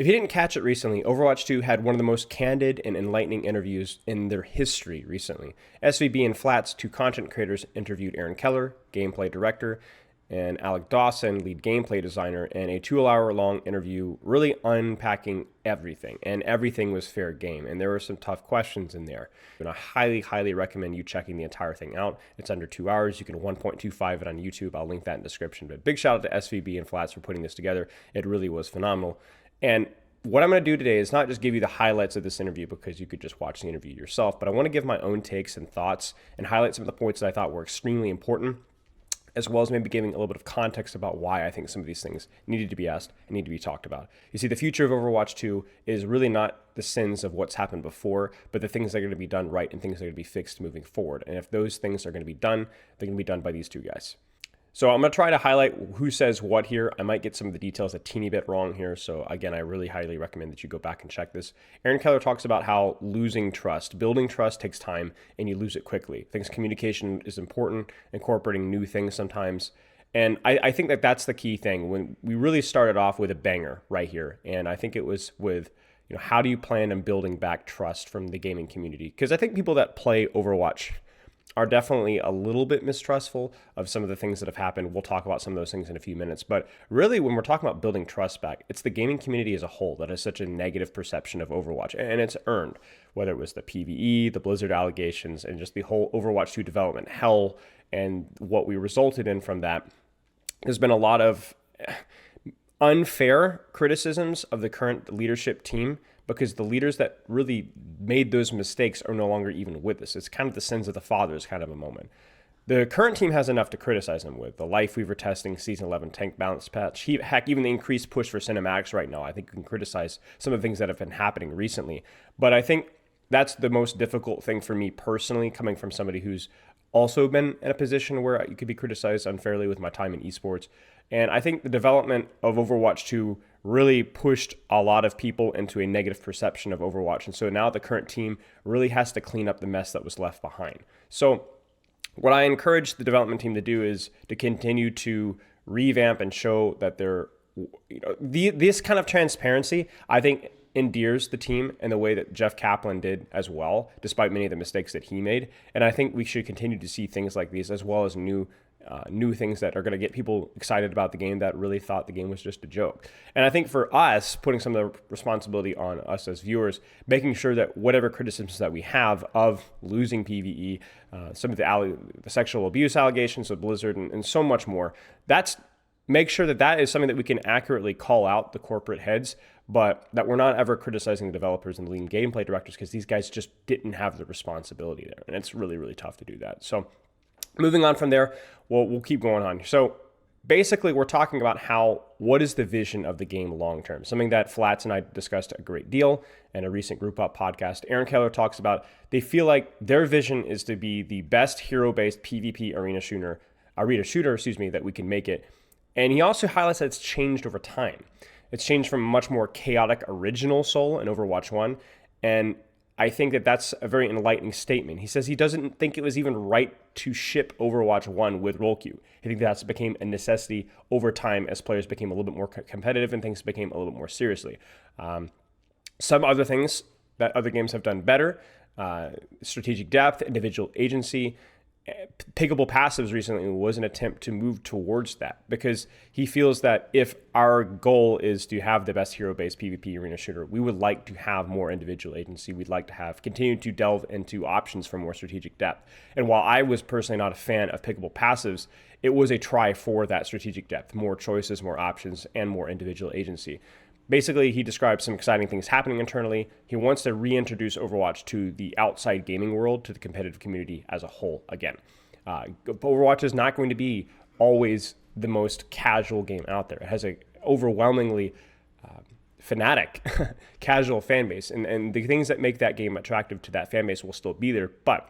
If you didn't catch it recently, Overwatch 2 had one of the most candid and enlightening interviews in their history recently. SVB and Flats, two content creators, interviewed Aaron Keller, gameplay director, and Alec Dawson, lead gameplay designer, in a 2-hour-long interview really unpacking everything. And everything was fair game. And there were some tough questions in there. And I highly, highly recommend you checking the entire thing out. It's under 2 hours. You can 1.25 it on YouTube. I'll link that in the description. But big shout out to SVB and Flats for putting this together. It really was phenomenal. And what I'm going to do today is not just give you the highlights of this interview because you could just watch the interview yourself, but I want to give my own takes and thoughts and highlight some of the points that I thought were extremely important, as well as maybe giving a little bit of context about why I think some of these things needed to be asked and need to be talked about. You see, the future of Overwatch 2 is really not the sins of what's happened before, but the things that are going to be done right and things that are going to be fixed moving forward. And if those things are going to be done, they're going to be done by these two guys. So I'm going to try to highlight who says what here. I might get some of the details a teeny bit wrong here. So again, I really highly recommend that you go back and check this. Aaron Keller talks about how losing trust, building trust takes time and you lose it quickly. Thinks communication is important, incorporating new things sometimes. And I think that that's the key thing. When we really started off with a banger right here. And I think it was with, how do you plan on building back trust from the gaming community? Because I think people that play Overwatch are definitely a little bit mistrustful of some of the things that have happened. We'll talk about some of those things in a few minutes. But really, when we're talking about building trust back, it's the gaming community as a whole that has such a negative perception of Overwatch. And it's earned, whether it was the PvE, the Blizzard allegations, and just the whole Overwatch 2 development hell and what we resulted in from that. There's been a lot of unfair criticisms of the current leadership team, because the leaders that really made those mistakes are no longer even with us. It's kind of the sins of the fathers kind of a moment. The current team has enough to criticize them with. The Lifeweaver testing, Season 11 tank balance patch. Heck, even the increased push for cinematics right now. I think you can criticize some of the things that have been happening recently. But I think that's the most difficult thing for me personally, coming from somebody who's also been in a position where you could be criticized unfairly with my time in esports. And I think the development of Overwatch 2 really pushed a lot of people into a negative perception of Overwatch. And so now the current team really has to clean up the mess that was left behind. So what I encourage the development team to do is to continue to revamp and show that they're, this kind of transparency, I think, endears the team in the way that Jeff Kaplan did as well, despite many of the mistakes that he made. And I think we should continue to see things like these, as well as new things that are going to get people excited about the game that really thought the game was just a joke. And I think for us, putting some of the responsibility on us as viewers, making sure that whatever criticisms that we have of losing PvE, some of the sexual abuse allegations of Blizzard and so much more, make sure that that is something that we can accurately call out the corporate heads, but that we're not ever criticizing the developers and the lead gameplay directors, because these guys just didn't have the responsibility there. And it's really, really tough to do that. So moving on from there, we'll keep going on. So basically, we're talking about what is the vision of the game long term, something that Flats and I discussed a great deal in a recent Group Up podcast. Aaron Keller talks about they feel like their vision is to be the best hero-based PvP arena shooter, that we can make it. And he also highlights that it's changed over time. It's changed from a much more chaotic original Soul in Overwatch 1. And I think that that's a very enlightening statement. He says he doesn't think it was even right to ship Overwatch 1 with role queue. I think that became a necessity over time as players became a little bit more competitive and things became a little bit more seriously. Some other things that other games have done better, strategic depth, individual agency, pickable passives recently was an attempt to move towards that, because he feels that if our goal is to have the best hero-based PvP arena shooter, we would like to have more individual agency. We'd like to continue to delve into options for more strategic depth. And while I was personally not a fan of pickable passives, it was a try for that strategic depth, more choices, more options, and more individual agency. Basically, he describes some exciting things happening internally. He wants to reintroduce Overwatch to the outside gaming world, to the competitive community as a whole again. Overwatch is not going to be always the most casual game out there. It has an overwhelmingly fanatic, casual fan base. And the things that make that game attractive to that fan base will still be there. But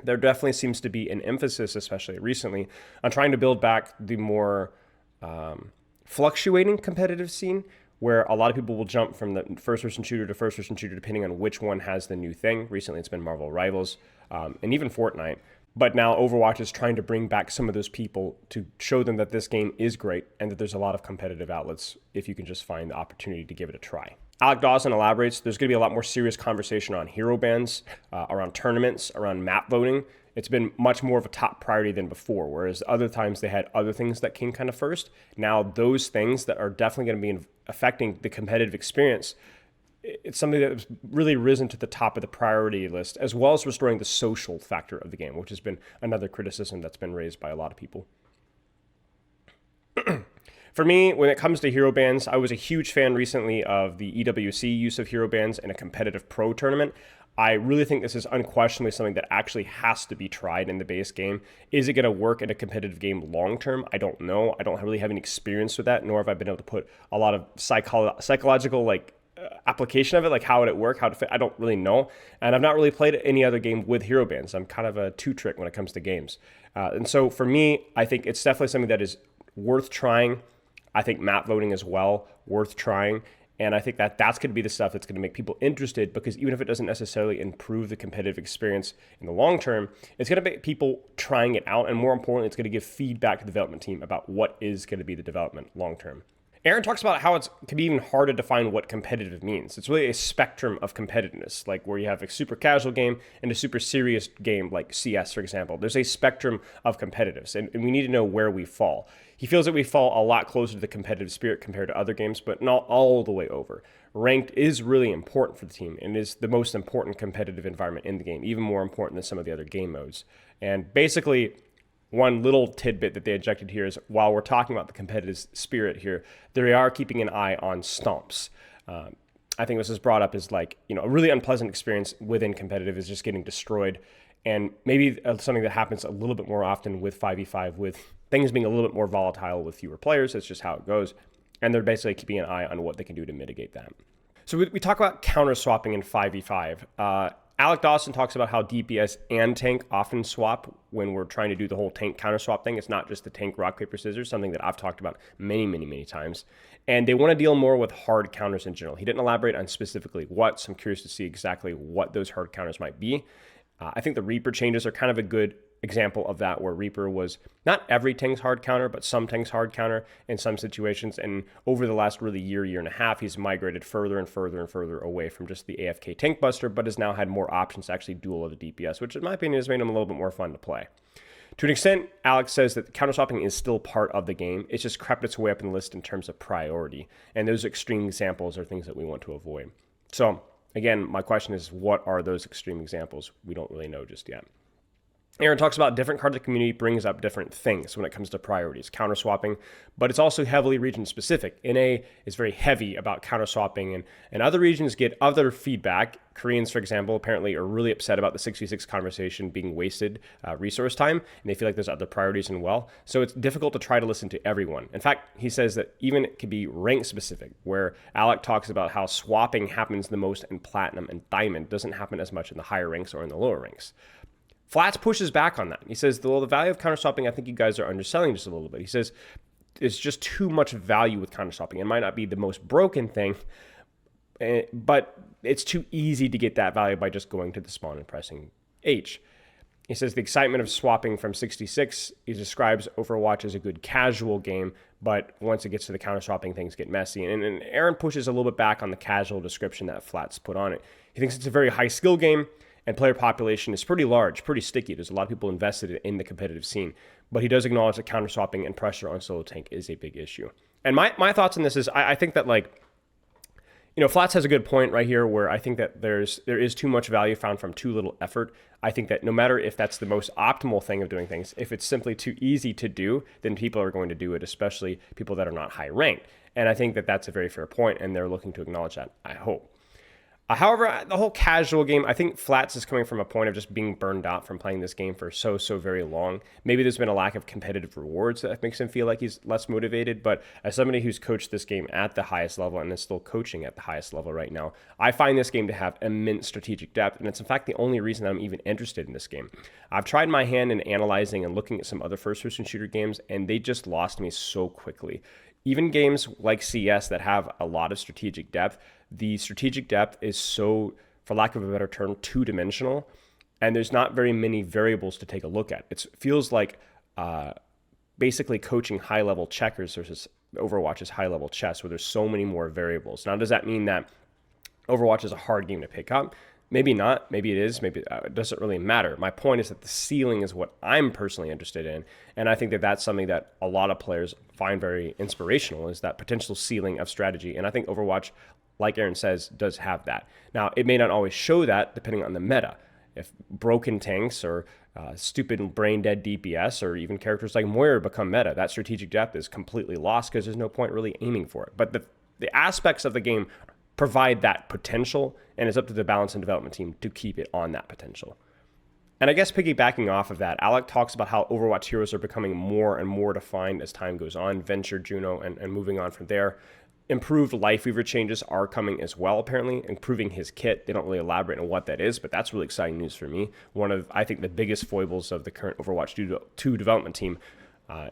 there definitely seems to be an emphasis, especially recently, on trying to build back the more fluctuating competitive scene, where a lot of people will jump from the first-person shooter to first-person shooter depending on which one has the new thing. Recently, it's been Marvel Rivals and even Fortnite. But now Overwatch is trying to bring back some of those people to show them that this game is great and that there's a lot of competitive outlets if you can just find the opportunity to give it a try. Alec Dawson elaborates, there's going to be a lot more serious conversation on hero bans, around tournaments, around map voting. It's been much more of a top priority than before, whereas other times they had other things that came kind of first. Now those things that are definitely going to be affecting the competitive experience, it's something that has really risen to the top of the priority list, as well as restoring the social factor of the game, which has been another criticism that's been raised by a lot of people. For me, when it comes to hero bans, I was a huge fan recently of the EWC use of hero bans in a competitive pro tournament. I really think this is unquestionably something that actually has to be tried in the base game. Is it going to work in a competitive game long term? I don't know. I don't really have any experience with that, nor have I been able to put a lot of psychological application of it, like how would it work, how to fit. I don't really know, and I've not really played any other game with hero bans. I'm kind of a two-trick when it comes to games, and so for me, I think it's definitely something that is worth trying. I think map voting as well, worth trying. And I think that that's going to be the stuff that's going to make people interested, because even if it doesn't necessarily improve the competitive experience in the long term, it's going to make people trying it out. And more importantly, it's going to give feedback to the development team about what is going to be the development long term. Aaron talks about how it can be even hard to define what competitive means. It's really a spectrum of competitiveness, like where you have a super casual game and a super serious game like CS, for example. There's a spectrum of competitiveness, and we need to know where we fall. He feels that we fall a lot closer to the competitive spirit compared to other games, but not all the way over. Ranked is really important for the team and is the most important competitive environment in the game, even more important than some of the other game modes. And basically, one little tidbit that they injected here is, while we're talking about the competitive spirit here, they are keeping an eye on stomps. I think this is brought up as a really unpleasant experience within competitive is just getting destroyed. And maybe something that happens a little bit more often with 5v5, with things being a little bit more volatile with fewer players. That's just how it goes. And they're basically keeping an eye on what they can do to mitigate that. So we talk about counter swapping in 5v5. Alec Dawson talks about how DPS and tank often swap when we're trying to do the whole tank counter swap thing. It's not just the tank rock, paper, scissors, something that I've talked about many, many, many times. And they want to deal more with hard counters in general. He didn't elaborate on specifically what, so I'm curious to see exactly what those hard counters might be. I think the Reaper changes are kind of a good example of that, where Reaper was not every tank's hard counter, but some tank's hard counter in some situations. And over the last really year and a half, he's migrated further and further and further away from just the AFK tank buster, but has now had more options to actually duel other DPS, which in my opinion has made him a little bit more fun to play. To an extent, Alex says that counter swapping is still part of the game. It's just crept its way up in the list in terms of priority. And those extreme examples are things that we want to avoid. So again, my question is, what are those extreme examples? We don't really know just yet. Aaron talks about different parts of the community brings up different things when it comes to priorities, counter swapping, but it's also heavily region specific. NA is very heavy about counter swapping, and other regions get other feedback. Koreans, for example, apparently are really upset about the 6v6 conversation being wasted resource time, and they feel like there's other priorities as well. So it's difficult to try to listen to everyone. In fact, he says that even it could be rank specific, where Alec talks about how swapping happens the most in platinum and diamond, doesn't happen as much in the higher ranks or in the lower ranks. Flats pushes back on that. He says, well, the value of counter swapping, I think you guys are underselling just a little bit. He says, it's just too much value with counter swapping. It might not be the most broken thing, but it's too easy to get that value by just going to the spawn and pressing H. He says the excitement of swapping from 66, he describes Overwatch as a good casual game, but once it gets to the counter swapping, things get messy. And Aaron pushes a little bit back on the casual description that Flats put on it. He thinks it's a very high skill game, and player population is pretty large, pretty sticky. There's a lot of people invested in the competitive scene. But he does acknowledge that counter swapping and pressure on solo tank is a big issue. And my thoughts on this is, I think that Flats has a good point right here, where I think that there is too much value found from too little effort. I think that no matter if that's the most optimal thing of doing things, if it's simply too easy to do, then people are going to do it, especially people that are not high ranked. And I think that that's a very fair point, and they're looking to acknowledge that, I hope. However, the whole casual game, I think Flats is coming from a point of just being burned out from playing this game for so very long. Maybe there's been a lack of competitive rewards that makes him feel like he's less motivated, but as somebody who's coached this game at the highest level and is still coaching at the highest level right now, I find this game to have immense strategic depth, and it's in fact the only reason I'm even interested in this game. I've tried my hand in analyzing and looking at some other first-person shooter games, and they just lost me so quickly. Even games like CS that have a lot of strategic depth, the strategic depth is so, for lack of a better term, two-dimensional. and there's not very many variables to take a look at. It feels like basically coaching high-level checkers versus Overwatch's high-level chess, where there's so many more variables. Now, does that mean that Overwatch is a hard game to pick up? Maybe not. Maybe it is. Maybe it doesn't really matter. My point is that the ceiling is what I'm personally interested in, and I think that that's something that a lot of players find very inspirational, is that potential ceiling of strategy. And I think Overwatch, like Aaron says, does have that. Now, it may not always show that depending on the meta. If broken tanks or stupid brain-dead DPS or even characters like Moira become meta, that strategic depth is completely lost because there's no point really aiming for it. But the aspects of the game provide that potential, and it's up to the balance and development team to keep it on that potential. And I guess piggybacking off of that, Alec talks about how Overwatch heroes are becoming more and more defined as time goes on, Venture, Juno, and moving on from there. Improved Lifeweaver changes are coming as well, apparently, improving his kit. They don't really elaborate on what that is, but that's really exciting news for me. One of, I think, the biggest foibles of the current Overwatch 2 development team.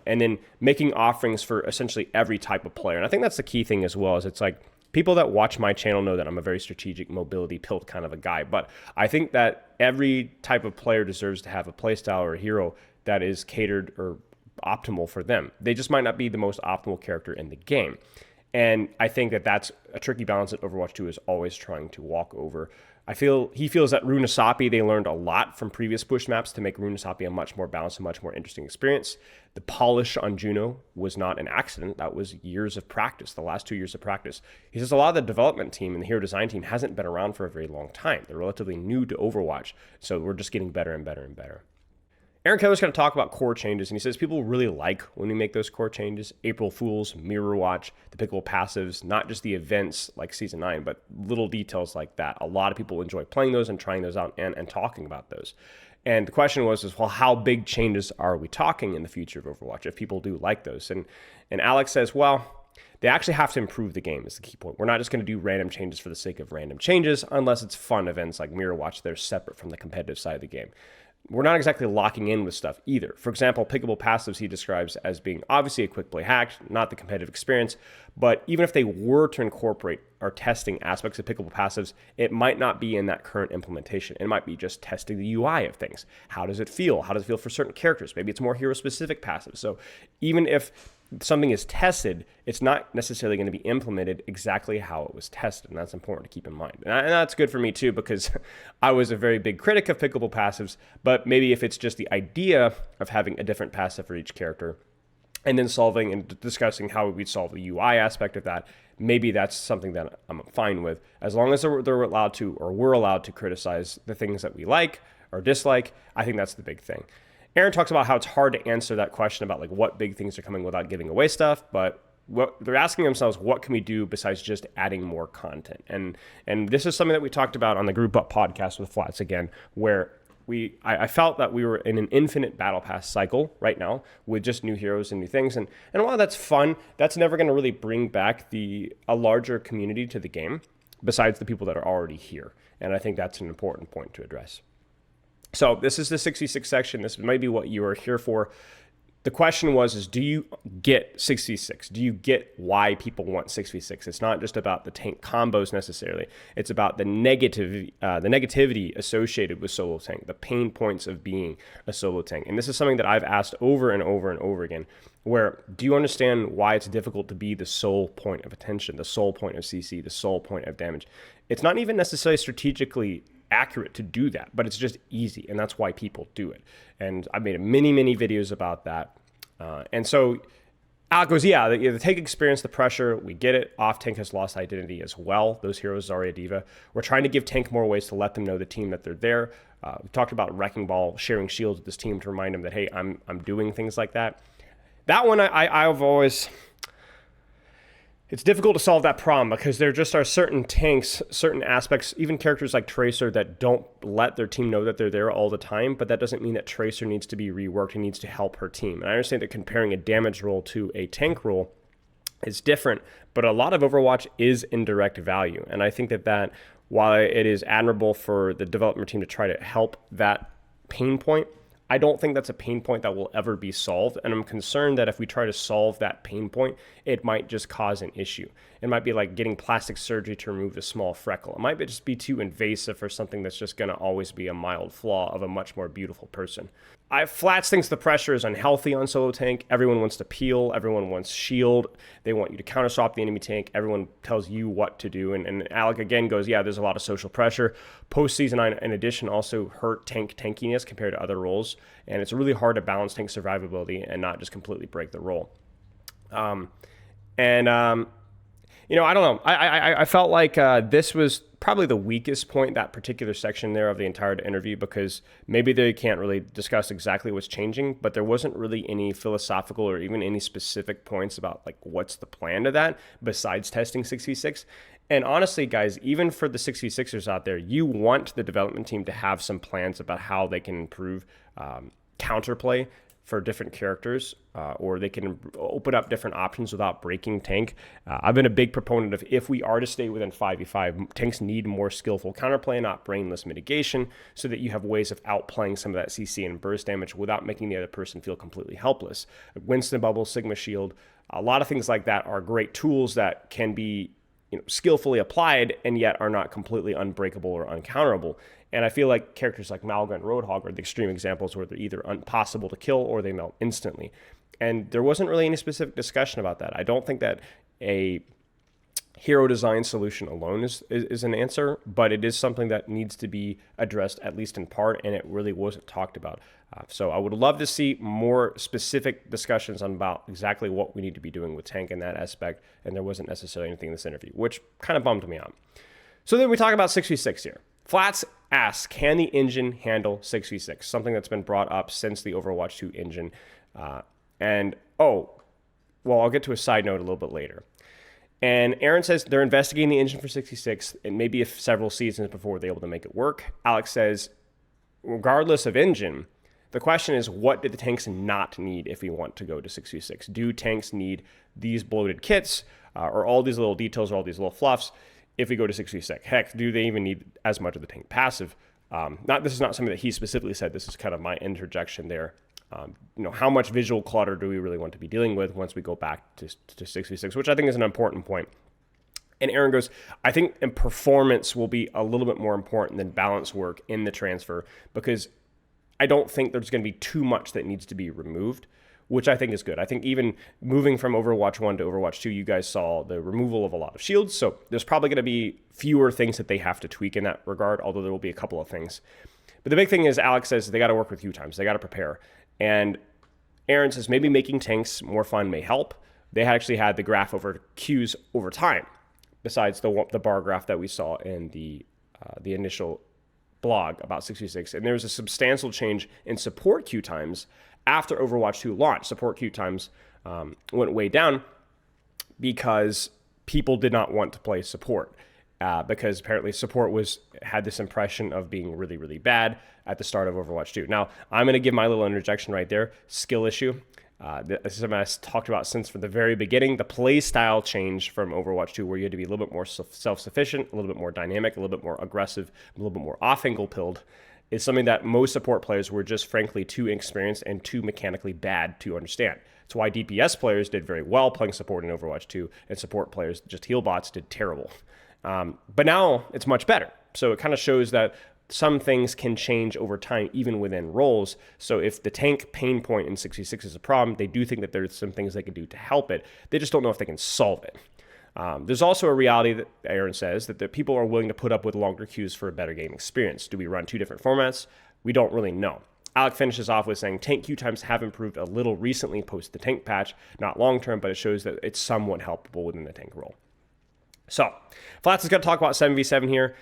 And then making offerings for essentially every type of player. And I think that's the key thing as well, is it's like, people that watch my channel know that I'm a very strategic mobility pilt kind of a guy, but I think that every type of player deserves to have a playstyle or a hero that is catered or optimal for them. They just might not be the most optimal character in the game. And I think that that's a tricky balance that Overwatch 2 is always trying to walk over. He feels that Runesapi, they learned a lot from previous push maps to make Runesapi a much more balanced and much more interesting experience. The polish on Juno was not an accident. That was years of practice, the last 2 years of practice. He says a lot of the development team and the hero design team hasn't been around for a very long time. They're relatively new to Overwatch, so we're just getting better and better and better. Aaron Keller's going to talk about core changes, and he says people really like when we make those core changes. April Fools, Mirror Watch, the pickable passives, not just the events like Season 9, but little details like that. A lot of people enjoy playing those and trying those out and talking about those. And the question was, well, how big changes are we talking in the future of Overwatch if people do like those? And Alex says, well, they actually have to improve the game is the key point. We're not just going to do random changes for the sake of random changes unless it's fun events like Mirror Watch. They're separate from the competitive side of the game. We're not exactly locking in with stuff either. For example, pickable passives he describes as being obviously a quick play hack, not the competitive experience, but even if they were to incorporate our testing aspects of pickable passives, it might not be in that current implementation. It might be just testing the UI of things. How does it feel? How does it feel for certain characters? Maybe it's more hero-specific passives. So even if something is tested, it's not necessarily going to be implemented exactly how it was tested, and that's important to keep in mind. And that's good for me too, because I was a very big critic of pickable passives, but maybe if it's just the idea of having a different passive for each character, and then solving and discussing how we'd solve the UI aspect of that, maybe that's something that I'm fine with, as long as they're allowed to, or we're allowed to criticize the things that we like or dislike. I think that's the big thing. Aaron talks about how it's hard to answer that question about like what big things are coming without giving away stuff, but what they're asking themselves, what can we do besides just adding more content? And this is something that we talked about on the Group Up podcast with Flats again, where I felt that we were in an infinite battle pass cycle right now with just new heroes and new things. And while that's fun, that's never going to really bring back a larger community to the game besides the people that are already here. And I think that's an important point to address. So this is the 66 section. This might be what you are here for. The question was, do you get 66? Do you get why people want 6v6? It's not just about the tank combos necessarily. It's about the negativity associated with solo tank, the pain points of being a solo tank. And this is something that I've asked over and over and over again, where do you understand why it's difficult to be the sole point of attention, the sole point of CC, the sole point of damage? It's not even necessarily strategically accurate to do that, but it's just easy, and that's why people do it. And I've made many videos about that. And so Alec goes, yeah, the tank experience, the pressure, we get it. Off tank has lost identity as well. Those heroes, Zarya, Diva. We're trying to give tank more ways to let them know the team that they're there. We talked about Wrecking Ball sharing shields with this team to remind them that, hey, I'm doing things like that. That one, I've always... It's difficult to solve that problem because there just are certain tanks, certain aspects, even characters like Tracer that don't let their team know that they're there all the time, but that doesn't mean that Tracer needs to be reworked and needs to help her team. And I understand that comparing a damage role to a tank role is different, but a lot of Overwatch is indirect value. And I think that while it is admirable for the development team to try to help that pain point, I don't think that's a pain point that will ever be solved. And I'm concerned that if we try to solve that pain point, it might just cause an issue. It might be like getting plastic surgery to remove a small freckle. It might just be too invasive for something that's just going to always be a mild flaw of a much more beautiful person. Flats thinks the pressure is unhealthy on solo tank. Everyone wants to peel. Everyone wants shield. They want you to counter swap the enemy tank. Everyone tells you what to do. And Alec again goes, yeah, there's a lot of social pressure. Post Season 9, in addition, also hurt tankiness compared to other roles. And it's really hard to balance tank survivability and not just completely break the role. I don't know. I felt like this was probably the weakest point, that particular section there of the entire interview, because maybe they can't really discuss exactly what's changing, but there wasn't really any philosophical or even any specific points about like what's the plan to that besides testing 6v6. And honestly, guys, even for the 6v6ers out there, you want the development team to have some plans about how they can improve counterplay for different characters, or they can open up different options without breaking tank. I've been a big proponent of, if we are to stay within 5v5, tanks need more skillful counterplay, not brainless mitigation, so that you have ways of outplaying some of that CC and burst damage without making the other person feel completely helpless. Winston Bubble, Sigma Shield, a lot of things like that are great tools that can be skillfully applied and yet are not completely unbreakable or uncounterable. And I feel like characters like Malga and Roadhog are the extreme examples where they're either impossible to kill or they melt instantly. And there wasn't really any specific discussion about that. I don't think that a hero design solution alone is an answer, but it is something that needs to be addressed, at least in part, and it really wasn't talked about. So I would love to see more specific discussions on about exactly what we need to be doing with tank in that aspect, and there wasn't necessarily anything in this interview, which kind of bummed me out. So then we talk about 6v6 here. Flats asks, can the engine handle 6v6? Something that's been brought up since the Overwatch 2 engine. I'll get to a side note a little bit later. And Aaron says they're investigating the engine for 6v6, and maybe if several seasons before they're able to make it work. Alex says, regardless of engine, the question is, what do the tanks not need if we want to go to 6v6? Do tanks need these bloated kits or all these little details or all these little fluffs if we go to 6v6? Heck, do they even need as much of the tank passive? This is not something that he specifically said. This is kind of my interjection there. How much visual clutter do we really want to be dealing with once we go back to 6v6, which I think is an important point. And Aaron goes, I think performance will be a little bit more important than balance work in the transfer, because I don't think there's going to be too much that needs to be removed, which I think is good. I think even moving from Overwatch 1 to Overwatch 2, you guys saw the removal of a lot of shields, so there's probably going to be fewer things that they have to tweak in that regard, although there will be a couple of things. But the big thing is, Alex says they got to work with queue times. They got to prepare. And Aaron says maybe making tanks more fun may help. They actually had the graph over queues over time, besides the bar graph that we saw in the initial blog about 6v6. And there was a substantial change in support queue times after Overwatch 2 launched. Support queue times went way down because people did not want to play support. Because apparently support had this impression of being really, really bad at the start of Overwatch 2. Now, I'm going to give my little interjection right there. Skill issue. This is something I talked about since from the very beginning. The play style changed from Overwatch 2, where you had to be a little bit more self-sufficient, a little bit more dynamic, a little bit more aggressive, a little bit more off-angle pilled, is something that most support players were just frankly too inexperienced and too mechanically bad to understand. It's why DPS players did very well playing support in Overwatch 2, and support players, just heal bots, did terrible. But now it's much better. So it kind of shows that some things can change over time, even within roles. So if the tank pain point in 6v6 is a problem, they do think that there's some things they can do to help it. They just don't know if they can solve it. There's also a reality that Aaron says that the people are willing to put up with longer queues for a better game experience. Do we run two different formats? We don't really know. Alec finishes off with saying tank queue times have improved a little recently post the tank patch, not long term, but it shows that it's somewhat helpable within the tank role. So, Flats is going to talk about 7v7 here.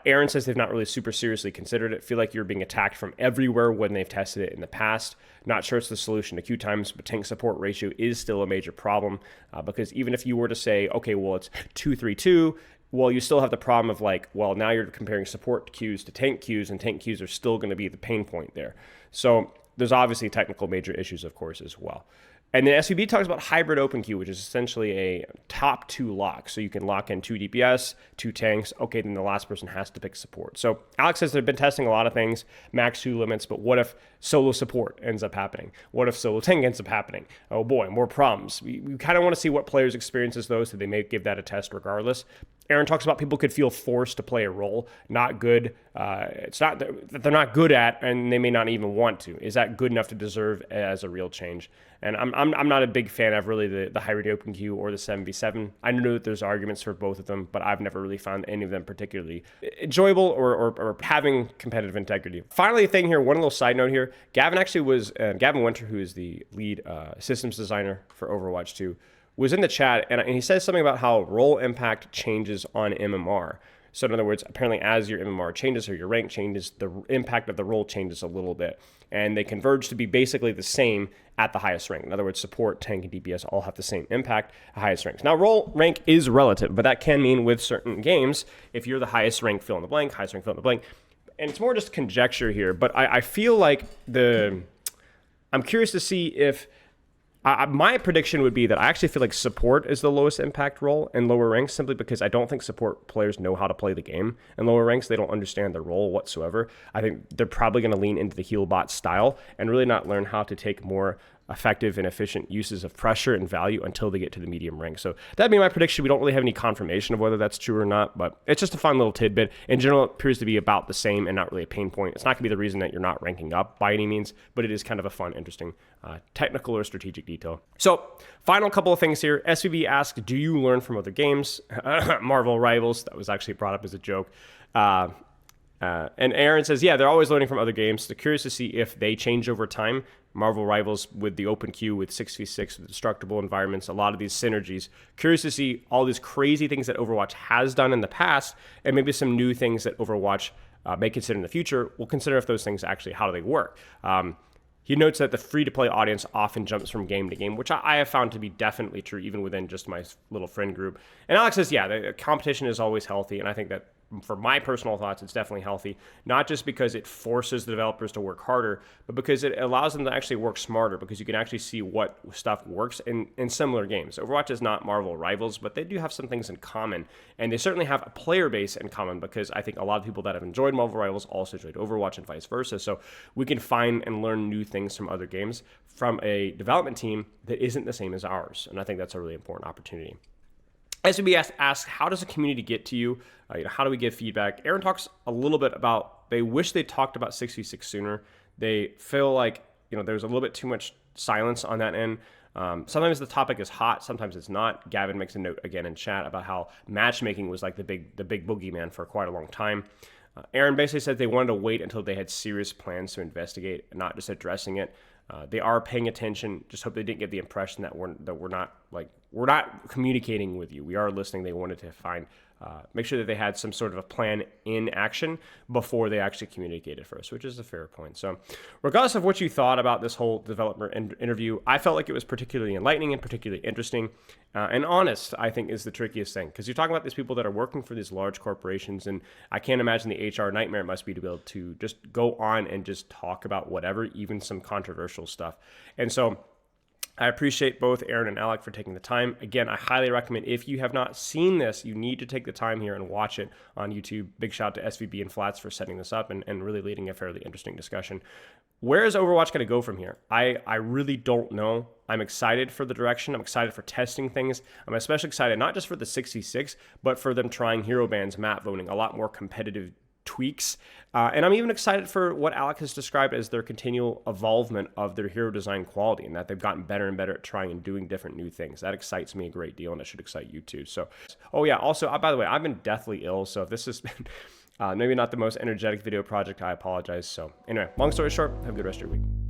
Aaron says they've not really super seriously considered it. Feel like you're being attacked from everywhere when they've tested it in the past. Not sure it's the solution to queue times, but tank support ratio is still a major problem because even if you were to say, okay, well, it's 2-3-2, well, you still have the problem of like, well, now you're comparing support queues to tank queues, and tank queues are still going to be the pain point there. So there's obviously technical major issues, of course, as well. And then SVB talks about hybrid open queue, which is essentially a top 2 lock. So you can lock in 2 DPS, 2 tanks. Okay, then the last person has to pick support. So Alex says they've been testing a lot of things, max 2 limits, but what if solo support ends up happening? What if solo tank ends up happening? Oh boy, more problems. We kind of want to see what players experiences those, so they may give that a test regardless. Aaron talks about people could feel forced to play a role, not good. It's not that they're not good at, and they may not even want to. Is that good enough to deserve as a real change? And I'm not a big fan of really the hybrid open queue or the 7v7. I know that there's arguments for both of them, but I've never really found any of them particularly enjoyable or having competitive integrity. Finally, a thing here, one little side note here. Gavin actually was, Gavin Winter, who is the lead systems designer for Overwatch 2, was in the chat, and he says something about how role impact changes on MMR. So in other words, apparently as your MMR changes or your rank changes, the impact of the role changes a little bit. And they converge to be basically the same at the highest rank. In other words, support, tank, and DPS all have the same impact at highest ranks. Now, role rank is relative, but that can mean with certain games, if you're the highest rank fill in the blank, highest rank fill in the blank, and it's more just conjecture here, but I feel like I'm curious to see if my prediction would be that I actually feel like support is the lowest impact role in lower ranks, simply because I don't think support players know how to play the game in lower ranks. They don't understand the role whatsoever. I think they're probably going to lean into the heal bot style and really not learn how to take more effective and efficient uses of pressure and value until they get to the medium rank. So that'd be my prediction. We don't really have any confirmation of whether that's true or not, but it's just a fun little tidbit. In general, it appears to be about the same and not really a pain point. It's not going to be the reason that you're not ranking up by any means, but it is kind of a fun, interesting technical or strategic detail. So final couple of things here. SVB asked, do you learn from other games? Marvel Rivals, that was actually brought up as a joke. And Aaron says, yeah, they're always learning from other games. They're curious to see if they change over time. Marvel Rivals with the open queue, with 6v6, with destructible environments, a lot of these synergies. Curious to see all these crazy things that Overwatch has done in the past, and maybe some new things that Overwatch may consider in the future. We'll consider if those things actually, how do they work? He notes that the free-to-play audience often jumps from game to game, which I have found to be definitely true, even within just my little friend group. And Alex says, yeah, the competition is always healthy, and I think that for my personal thoughts, it's definitely healthy, not just because it forces the developers to work harder, but because it allows them to actually work smarter, because you can actually see what stuff works in similar games. Overwatch is not Marvel Rivals, but they do have some things in common, and they certainly have a player base in common, because I think a lot of people that have enjoyed Marvel Rivals also enjoyed Overwatch and vice versa. So we can find and learn new things from other games from a development team that isn't the same as ours, and I think that's a really important opportunity. SVB asks, how does the community get to you? How do we give feedback? Aaron talks a little bit about, they wish they talked about 6v6 sooner. They feel like, there's a little bit too much silence on that end. Sometimes the topic is hot, sometimes it's not. Gavin makes a note again in chat about how matchmaking was like the big boogeyman for quite a long time. Aaron basically said they wanted to wait until they had serious plans to investigate, not just addressing it. They are paying attention. Just hope they didn't get the impression that we're not communicating with you. We are listening. They wanted to make sure that they had some sort of a plan in action before they actually communicated first, which is a fair point. So regardless of what you thought about this whole developer interview, I felt like it was particularly enlightening and particularly interesting and honest, I think, is the trickiest thing, because you're talking about these people that are working for these large corporations, and I can't imagine the HR nightmare it must be to be able to just go on and just talk about whatever, even some controversial stuff. And so I appreciate both Aaron and Alec for taking the time. Again, I highly recommend, if you have not seen this, you need to take the time here and watch it on YouTube. Big shout out to SVB and Flats for setting this up and really leading a fairly interesting discussion. Where is Overwatch going to go from here? I really don't know. I'm excited for the direction. I'm excited for testing things. I'm especially excited not just for the 6v6, but for them trying hero bans, map voting, a lot more competitive tweaks. And I'm even excited for what Alec has described as their continual evolvement of their hero design quality, and that they've gotten better and better at trying and doing different new things. That excites me a great deal, and it should excite you too. So, oh yeah, also, by the way, I've been deathly ill, so if this has been maybe not the most energetic video project, I apologize. So anyway, long story short, have a good rest of your week.